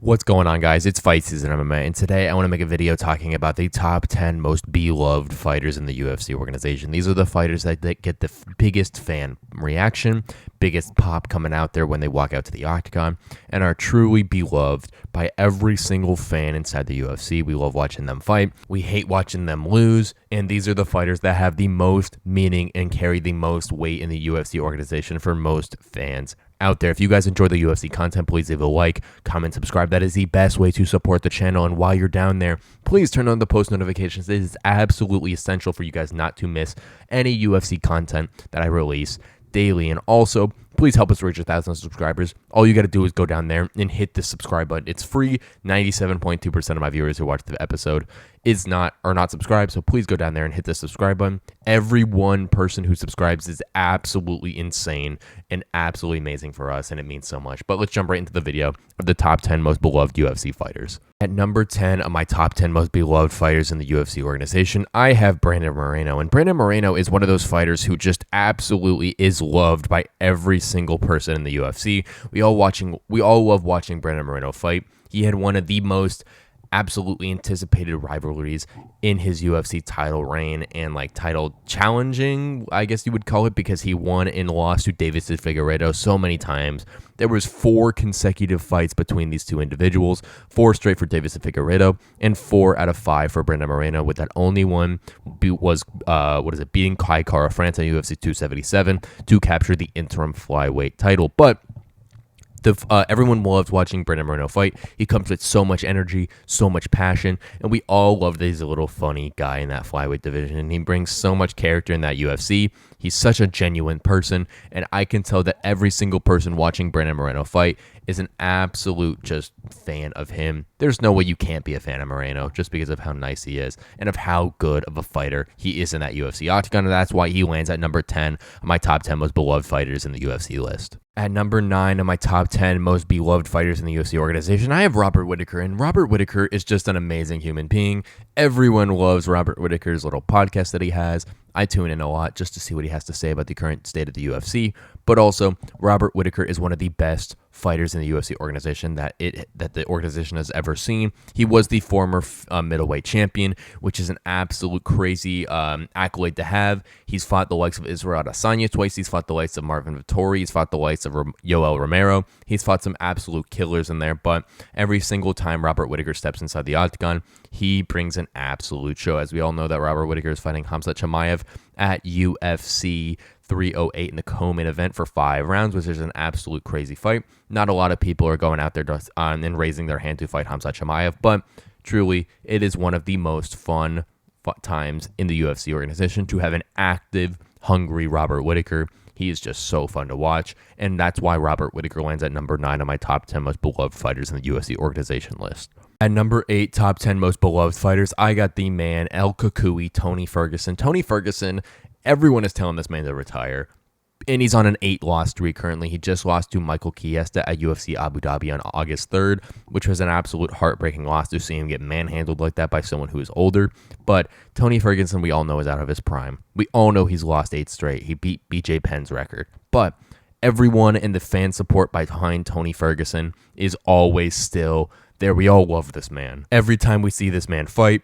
What's going on, guys? It's fight season MMA, and today I want to make a video talking about the top 10 most beloved fighters in the UFC organization. These are the fighters that get the biggest fan reaction, biggest pop coming out there when they walk out to the octagon, and are truly beloved by every single fan inside the UFC. We love watching them fight. We hate watching them lose, and these are the fighters that have the most meaning and carry the most weight in the UFC organization for most fans out there. If you guys enjoy the UFC content, please leave a like, comment, subscribe. That is the best way to support the channel. And while you're down there, please turn on the post notifications. It is absolutely essential for you guys not to miss any UFC content that I release daily. And also, please help us reach 1,000 subscribers. All you got to do is go down there and hit the subscribe button. It's free. 97.2% of my viewers who watch the episode are not subscribed, so please go down there and hit the subscribe button. Every one person who subscribes is absolutely insane and absolutely amazing for us, and it means so much. But let's jump right into the video of the top 10 most beloved UFC fighters. At number 10 of my top 10 most beloved fighters in the UFC organization, I have Brandon Moreno. And Brandon Moreno is one of those fighters who just absolutely is loved by every single person in the UFC. We all love watching Brandon Moreno fight. He had one of the most absolutely anticipated rivalries in his UFC title reign and title challenging, I guess you would call it, because he won and lost to Deiveson Figueiredo so many times. There was 4 consecutive fights between these two individuals, 4 straight for Deiveson Figueiredo and 4 out of 5 for Brandon Moreno, with that only one was beating Kai Kara France on UFC 277 to capture the interim flyweight title. But everyone loves watching Brandon Moreno fight. He comes with so much energy, so much passion, and we all love that he's a little funny guy in that flyweight division, and he brings so much character in that UFC. He's such a genuine person, and I can tell that every single person watching Brandon Moreno fight is an absolute just fan of him. There's no way you can't be a fan of Moreno just because of how nice he is and of how good of a fighter he is in that UFC octagon, and that's why he lands at number 10 of my top 10 most beloved fighters in the UFC list. At number 9 of my top 10 most beloved fighters in the UFC organization, I have Robert Whittaker, and Robert Whittaker is just an amazing human being. Everyone loves Robert Whittaker's little podcast that he has. I tune in a lot just to see what he has to say about the current state of the UFC, but also Robert Whittaker is one of the best fighters in the UFC organization that the organization has ever seen. He was the former middleweight champion, which is an absolute crazy accolade to have. He's fought the likes of Israel Adesanya twice. He's fought the likes of Marvin Vettori. He's fought the likes of Yoel Romero. He's fought some absolute killers in there, but every single time Robert Whittaker steps inside the octagon, he brings an absolute show. As we all know that Robert Whittaker is fighting Khamzat Chimaev at UFC 308 in the co-main event for 5 rounds, which is an absolute crazy fight. Not a lot of people are going out there and raising their hand to fight Khamzat Chimaev, but truly, it is one of the most fun times in the UFC organization to have an active, hungry Robert Whittaker. He is just so fun to watch, and that's why Robert Whittaker lands at number 9 on my top 10 most beloved fighters in the UFC organization list. At number 8, top 10 most beloved fighters, I got the man, El Cucuy, Tony Ferguson. Tony Ferguson, everyone is telling this man to retire, and he's on an 8-loss streak currently. He just lost to Michael Chiesa at UFC Abu Dhabi on August 3rd, which was an absolute heartbreaking loss to see him get manhandled like that by someone who is older. But Tony Ferguson, we all know, is out of his prime. We all know he's lost 8 straight. He beat BJ Penn's record. But everyone in the fan support behind Tony Ferguson is always still there. We all love this man. Every time we see this man fight,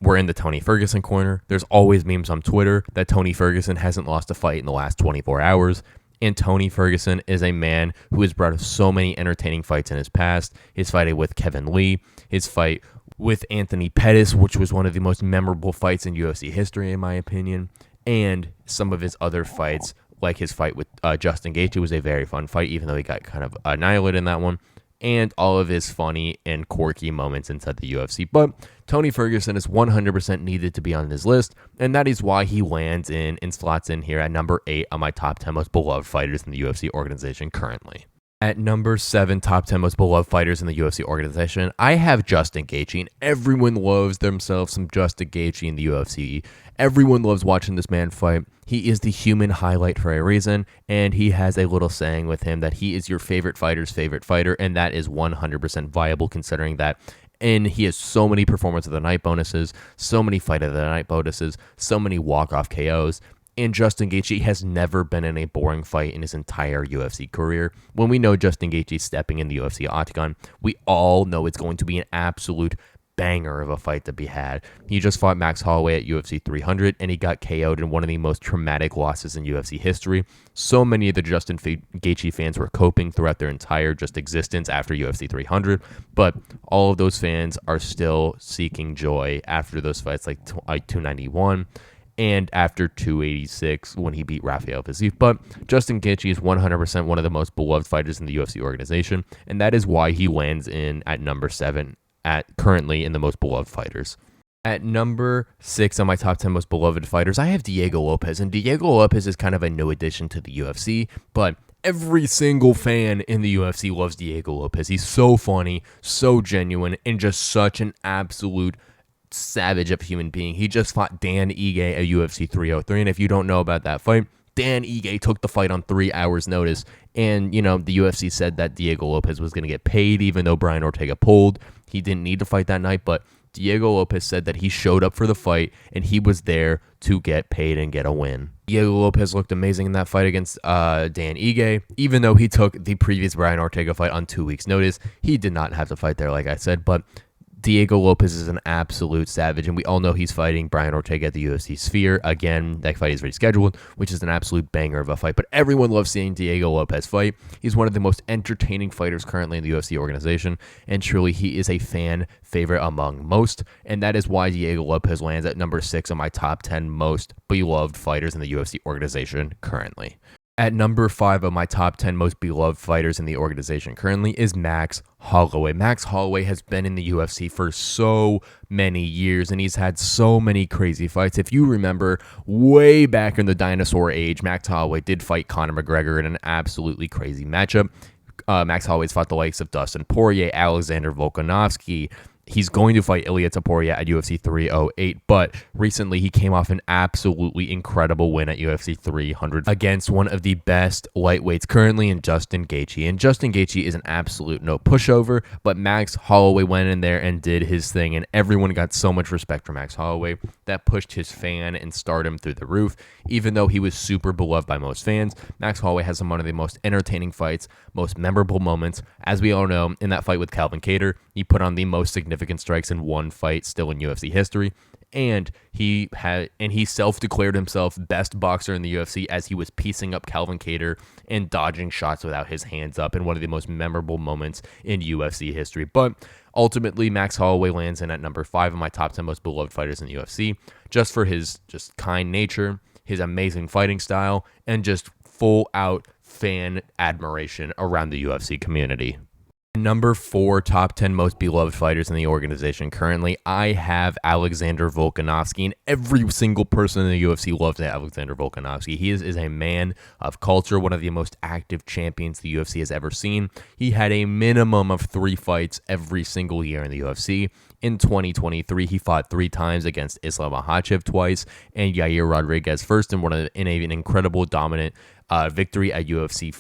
we're in the Tony Ferguson corner. There's always memes on Twitter that Tony Ferguson hasn't lost a fight in the last 24 hours. And Tony Ferguson is a man who has brought us so many entertaining fights in his past. His fight with Kevin Lee, his fight with Anthony Pettis, which was one of the most memorable fights in UFC history, in my opinion. And some of his other fights, like his fight with Justin Gaethje, was a very fun fight, even though he got kind of annihilated in that one. And all of his funny and quirky moments inside the UFC. But Tony Ferguson is 100% needed to be on this list, and that is why he lands in and slots in here at number 8 on my top 10 most beloved fighters in the UFC organization currently. At number 7, top 10 most beloved fighters in the UFC organization, I have Justin Gaethje, and everyone loves themselves some Justin Gaethje in the UFC. Everyone loves watching this man fight. He is the human highlight for a reason, and he has a little saying with him that he is your favorite fighter's favorite fighter, and that is 100% viable considering that. And he has so many performance of the night bonuses, so many fight of the night bonuses, so many walk-off KOs. And Justin Gaethje has never been in a boring fight in his entire UFC career. When we know Justin Gaethje stepping in the UFC octagon, we all know it's going to be an absolute banger of a fight to be had. He just fought Max Holloway at UFC 300, and he got KO'd in one of the most traumatic losses in UFC history. So many of the Justin Gaethje fans were coping throughout their entire just existence after UFC 300, but all of those fans are still seeking joy after those fights like 291 and after 286 when he beat Rafael Fiziev. But Justin Gaethje is 100% one of the most beloved fighters in the UFC organization, and that is why he lands in at number 7 currently in the most beloved fighters. At number 6 on my top 10 most beloved fighters, I have Diego Lopes, and Diego Lopes is kind of a new addition to the UFC, but every single fan in the UFC loves Diego Lopes. He's so funny, so genuine, and just such an absolute savage of a human being. He just fought Dan Ige at UFC 303, and if you don't know about that fight, Dan Ige took the fight on 3 hours notice, and the UFC said that Diego Lopes was going to get paid even though Brian Ortega pulled. He didn't need to fight that night, but Diego Lopes said that he showed up for the fight and he was there to get paid and get a win. Diego Lopes looked amazing in that fight against Dan Ige. Even though he took the previous Brian Ortega fight on 2 weeks' notice, he did not have to fight there, like I said, but Diego Lopes is an absolute savage, and we all know he's fighting Brian Ortega at the UFC Sphere. Again, that fight is already scheduled, which is an absolute banger of a fight, but everyone loves seeing Diego Lopes fight. He's one of the most entertaining fighters currently in the UFC organization, and truly he is a fan favorite among most, and that is why Diego Lopes lands at number 6 on my top 10 most beloved fighters in the UFC organization currently. At number 5 of my top 10 most beloved fighters in the organization currently is Max Holloway. Max Holloway has been in the UFC for so many years, and he's had so many crazy fights. If you remember, way back in the dinosaur age, Max Holloway did fight Conor McGregor in an absolutely crazy matchup. Max Holloway's fought the likes of Dustin Poirier, Alexander Volkanovski. He's going to fight Ilia Topuria at UFC 308, but recently he came off an absolutely incredible win at UFC 300 against one of the best lightweights currently in Justin Gaethje. And Justin Gaethje is an absolute no pushover, but Max Holloway went in there and did his thing, and everyone got so much respect for Max Holloway that pushed his fan and stardom through the roof. Even though he was super beloved by most fans, Max Holloway has some one of the most entertaining fights, most memorable moments. As we all know, in that fight with Calvin Kattar, he put on the most significant strikes in one fight still in UFC history, and he self-declared himself best boxer in the UFC as he was piecing up Calvin Kattar and dodging shots without his hands up in one of the most memorable moments in UFC history. But ultimately, Max Holloway lands in at number 5 of my top 10 most beloved fighters in the UFC, just for his just kind nature, his amazing fighting style, and just full-out fan admiration around the UFC community. Number 4 top 10 most beloved fighters in the organization currently, I have Alexander Volkanovski, and every single person in the UFC loves Alexander Volkanovski. He is a man of culture, one of the most active champions the UFC has ever seen. He had a minimum of 3 fights every single year in the UFC. In 2023, he fought 3 times against Islam Makhachev twice and Yair Rodriguez first in an incredible dominant victory at UFC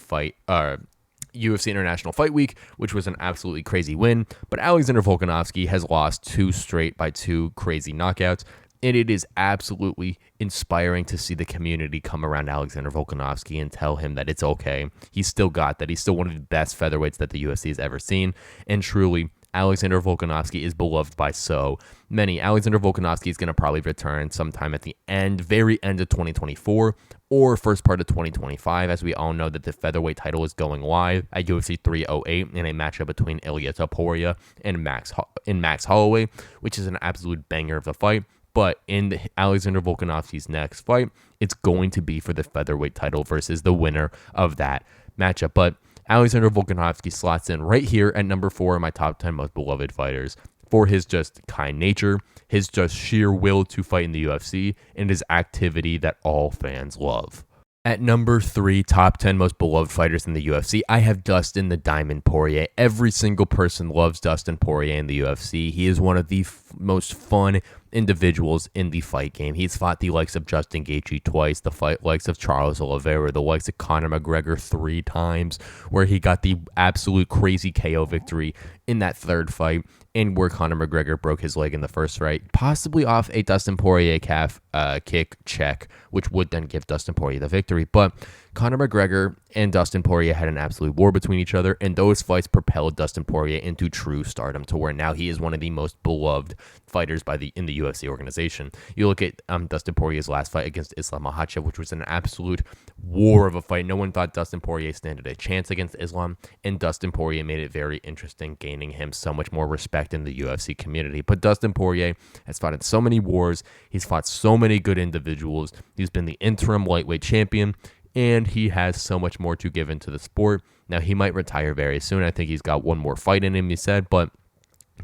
International Fight Week, which was an absolutely crazy win. But Alexander Volkanovski has lost 2 straight by 2 crazy knockouts, and it is absolutely inspiring to see the community come around Alexander Volkanovski and tell him that it's okay. He's still got that. He's still one of the best featherweights that the UFC has ever seen, and truly, Alexander Volkanovski is beloved by so many. Alexander Volkanovski is going to probably return sometime at the very end of 2024 or first part of 2025, as we all know that the featherweight title is going live at UFC 308 in a matchup between Ilia Topuria and Max Holloway, which is an absolute banger of a fight. But in Alexander Volkanovski's next fight, it's going to be for the featherweight title versus the winner of that matchup. But Alexander Volkanovski slots in right here at number 4 of my top 10 most beloved fighters for his just kind nature, his just sheer will to fight in the UFC, and his activity that all fans love. At number 3, top 10 most beloved fighters in the UFC, I have Dustin the Diamond Poirier. Every single person loves Dustin Poirier in the UFC. He is one of the most fun individuals in the fight game. He's fought the likes of Justin Gaethje twice, the likes of Charles Oliveira, the likes of Conor McGregor 3 times, where he got the absolute crazy KO victory in that third fight, and where Conor McGregor broke his leg in the first fight, possibly off a Dustin Poirier calf kick check, which would then give Dustin Poirier the victory. But Conor McGregor and Dustin Poirier had an absolute war between each other, and those fights propelled Dustin Poirier into true stardom, to where now he is one of the most beloved fighters in the UFC organization. You look at Dustin Poirier's last fight against Islam Makhachev, which was an absolute war of a fight. No one thought Dustin Poirier stood a chance against Islam, and Dustin Poirier made it very interesting, gaining him so much more respect in the UFC community. But Dustin Poirier has fought in so many wars. He's fought so many good individuals. He's been the interim lightweight champion, and he has so much more to give into the sport. Now, he might retire very soon. I think he's got one more fight in him, he said, but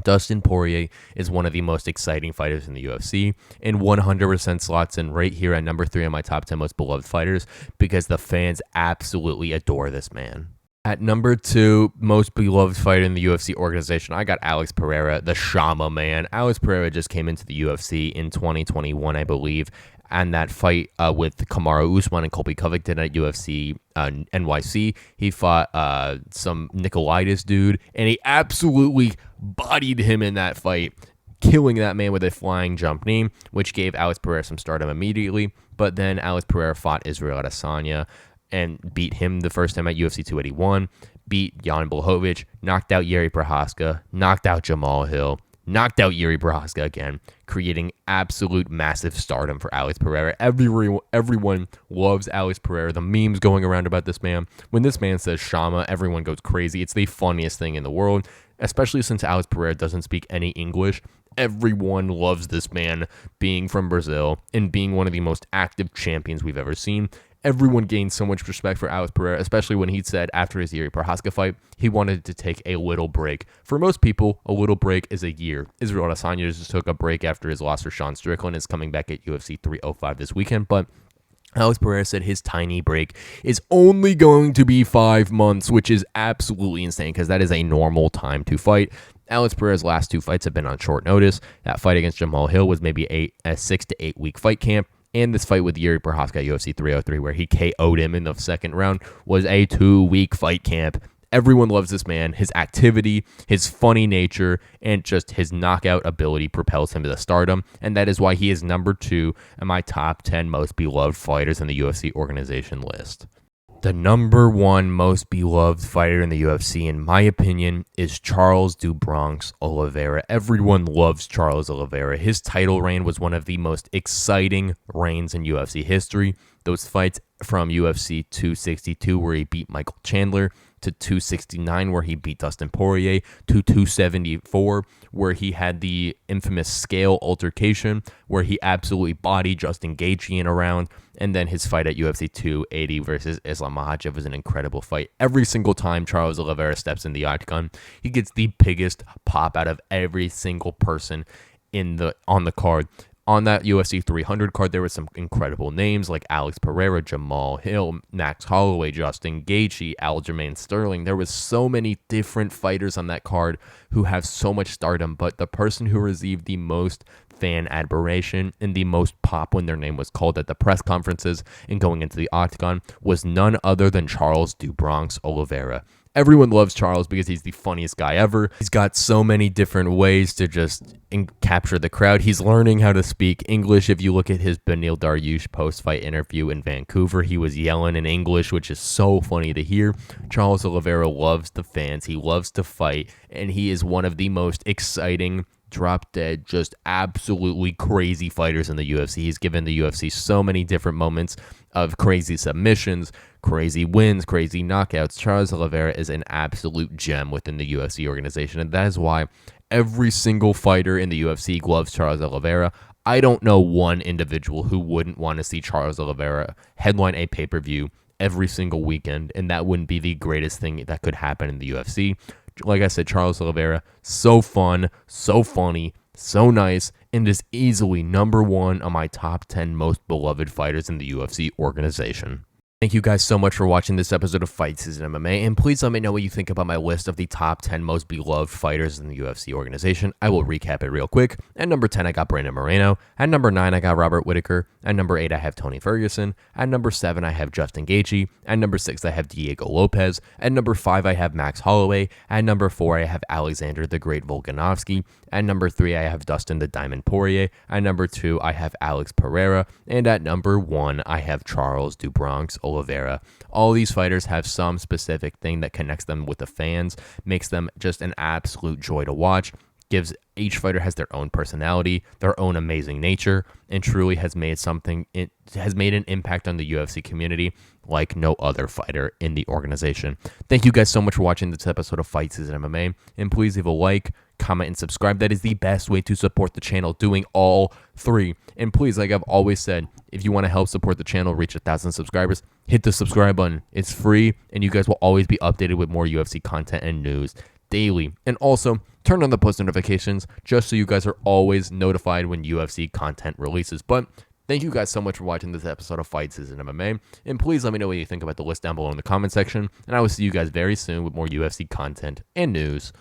Dustin Poirier is one of the most exciting fighters in the UFC, and 100% slots in right here at number 3 on my top 10 most beloved fighters, because the fans absolutely adore this man. At number 2, most beloved fighter in the UFC organization, I got Alex Pereira, the Shama man. Alex Pereira just came into the UFC in 2021, I believe, and that fight with Kamaru Usman and Colby Covington at UFC NYC. He fought some Nicolaitis dude, and he absolutely bodied him in that fight, killing that man with a flying jump knee, which gave Alex Pereira some stardom immediately. But then Alex Pereira fought Israel Adesanya and beat him the first time at UFC 281, beat Jan Blachowicz, knocked out Yuri Prochazka, knocked out Jamal Hill, knocked out Yuri Prochazka again, creating absolute massive stardom for Alex Pereira. Everyone loves Alex Pereira. The memes going around about this man. When this man says Shama, everyone goes crazy. It's the funniest thing in the world, especially since Alex Pereira doesn't speak any English. Everyone loves this man being from Brazil and being one of the most active champions we've ever seen. Everyone gained so much respect for Alex Pereira, especially when he said after his Yuri Prochazka fight, he wanted to take a little break. For most people, a little break is a year. Israel Adesanya just took a break after his loss for Sean Strickland, is coming back at UFC 305 this weekend, but Alex Pereira said his tiny break is only going to be 5 months, which is absolutely insane because that is a normal time to fight. Alex Pereira's last 2 fights have been on short notice. That fight against Jamal Hill was maybe a 6 to 8 week fight camp. And this fight with Yuri Prochazka at UFC 303, where he KO'd him in the second round, was a 2-week fight camp. Everyone loves this man. His activity, his funny nature, and just his knockout ability propels him to the stardom. And that is why he is number 2 on my top 10 most beloved fighters in the UFC organization list. The number 1 most beloved fighter in the UFC, in my opinion, is Charles "Do Bronx" Oliveira. Everyone loves Charles Oliveira. His title reign was one of the most exciting reigns in UFC history. Those fights from UFC 262, where he beat Michael Chandler, to 269, where he beat Dustin Poirier, to 274, where he had the infamous scale altercation, where he absolutely bodied Justin Gaethje in a round, and then his fight at UFC 280 versus Islam Makhachev was an incredible fight. Every single time Charles Oliveira steps in the octagon, he gets the biggest pop out of every single person on the card. On that UFC 300 card, there were some incredible names like Alex Pereira, Jamal Hill, Max Holloway, Justin Gaethje, Aljamain Sterling. There was so many different fighters on that card who have so much stardom, but the person who received the most fan admiration and the most pop when their name was called at the press conferences and going into the octagon was none other than Charles "Do Bronx" Oliveira. Everyone loves Charles because he's the funniest guy ever. He's got so many different ways to just capture the crowd. He's learning how to speak English. If you look at his Beneil Dariush post-fight interview in Vancouver, he was yelling in English, which is so funny to hear. Charles Oliveira loves the fans. He loves to fight, and he is one of the most exciting, drop-dead, just absolutely crazy fighters in the UFC. He's given the UFC so many different moments of crazy submissions, crazy wins, crazy knockouts. Charles Oliveira is an absolute gem within the UFC organization, and that is why every single fighter in the UFC loves Charles Oliveira. I don't know one individual who wouldn't want to see Charles Oliveira headline a pay-per-view every single weekend, and that wouldn't be the greatest thing that could happen in the UFC. Like I said, Charles Oliveira, so fun, so funny, so nice, and is easily number 1 on my top 10 most beloved fighters in the UFC organization. Thank you guys so much for watching this episode of Fight Season MMA, and please let me know what you think about my list of the top 10 most beloved fighters in the UFC organization. I will recap it real quick. At number 10, I got Brandon Moreno. At number 9, I got Robert Whittaker. At number 8, I have Tony Ferguson. At number 7, I have Justin Gaethje. At number 6, I have Diego Lopes. At number 5, I have Max Holloway. At number 4, I have Alexander the Great Volkanovski. At number 3, I have Dustin the Diamond Poirier. At number 2, I have Alex Pereira. And at number 1, I have Charles do Bronx Oliveira. All these fighters have some specific thing that connects them with the fans, makes them just an absolute joy to watch, gives each fighter has their own personality, their own amazing nature, and truly has made it has made an impact on the UFC community like no other fighter in the organization. Thank you guys so much for watching this episode of Fight Season MMA, and please leave a like, comment, and subscribe. That is the best way to support the channel, doing all three. And please, like I've always said, if you want to help support the channel reach 1,000 subscribers, hit the subscribe button. It's free, and you guys will always be updated with more UFC content and news daily. And also, turn on the post notifications just so you guys are always notified when UFC content releases. But thank you guys so much for watching this episode of Fight Season MMA, and please let me know what you think about the list down below in the comment section, and I will see you guys very soon with more UFC content and news.